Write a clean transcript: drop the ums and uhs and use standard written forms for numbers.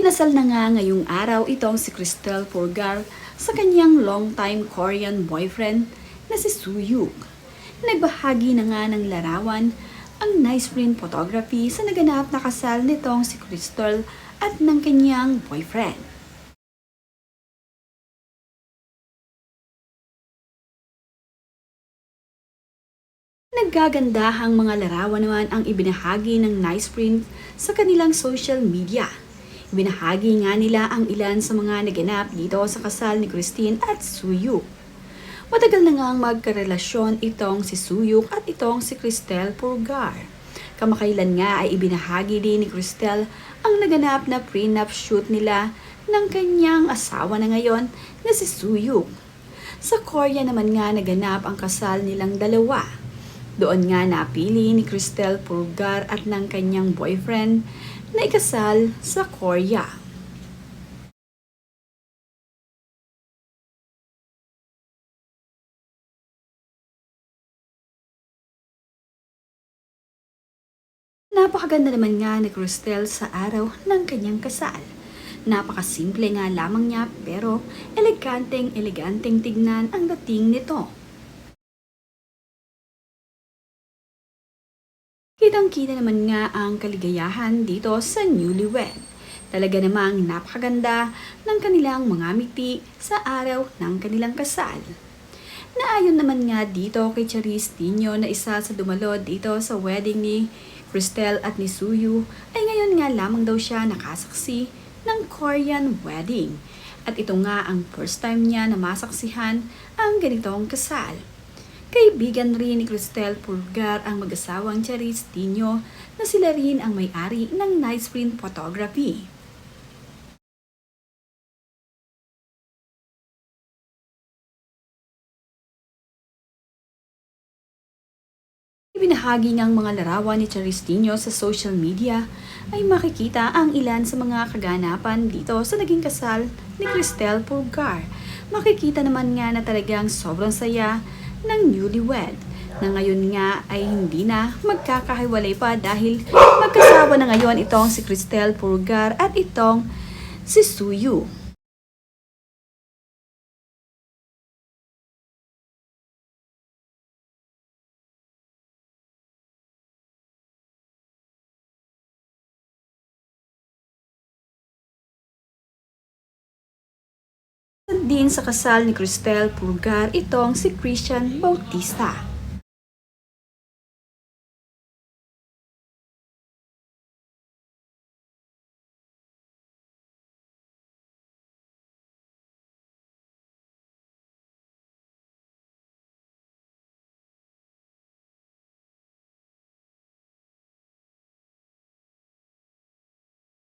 Kinasal na nga ngayong araw itong si Cristel Pulgar sa kanyang long-time Korean boyfriend na si Suyuk. Nagbahagi na nga ng larawan ang nice print photography sa naganap na kasal nitong si Cristel at ng kanyang boyfriend. Naggagandahang mga larawan naman ang ibinahagi ng nice print sa kanilang social media. Ibinahagi nga nila ang ilan sa mga naganap dito sa kasal ni Christine at Suyuk. Matagal na ngang magkarelasyon itong si Suyuk at itong si Cristel Pulgar. Kamakailan nga ay ibinahagi din ni Cristel ang naganap na prenup shoot nila ng kanyang asawa na ngayon na si Suyuk. Sa Korea naman nga naganap ang kasal nilang dalawa. Doon nga napili ni Cristel Pulgar at ng kanyang boyfriend na ikasal sa Korea. Napakaganda naman nga ni Cristel sa araw ng kanyang kasal. Napakasimple nga lamang niya pero eleganteng tignan ang dating nito. Kitang-kita naman nga ang kaligayahan dito sa newlywed. Talaga namang napakaganda ng kanilang mga ngiti sa araw ng kanilang kasal. Naayon naman nga dito kay Charis Tino na isa sa dumalo dito sa wedding ni Cristel at ni Suyu ay ngayon nga lamang daw siya nakasaksi ng Korean wedding. At ito nga ang first time niya na masaksihan ang ganitong kasal. Kaibigan rin ni Cristel Pulgar ang mag-asawang Charis Tino na sila rin ang may-ari ng nice print photography. Ibinahagi ngang mga larawan ni Charis Tino sa social media ay makikita ang ilan sa mga kaganapan dito sa naging kasal ni Cristel Pulgar. Makikita naman nga na talagang sobrang saya ng newlywed na ngayon nga ay hindi na magkakahiwalay pa dahil magkasawa na ngayon itong si Cristel Pulgar at itong si Suyu. Din sa kasal ni Cristel Pulgar itong si Christian Bautista.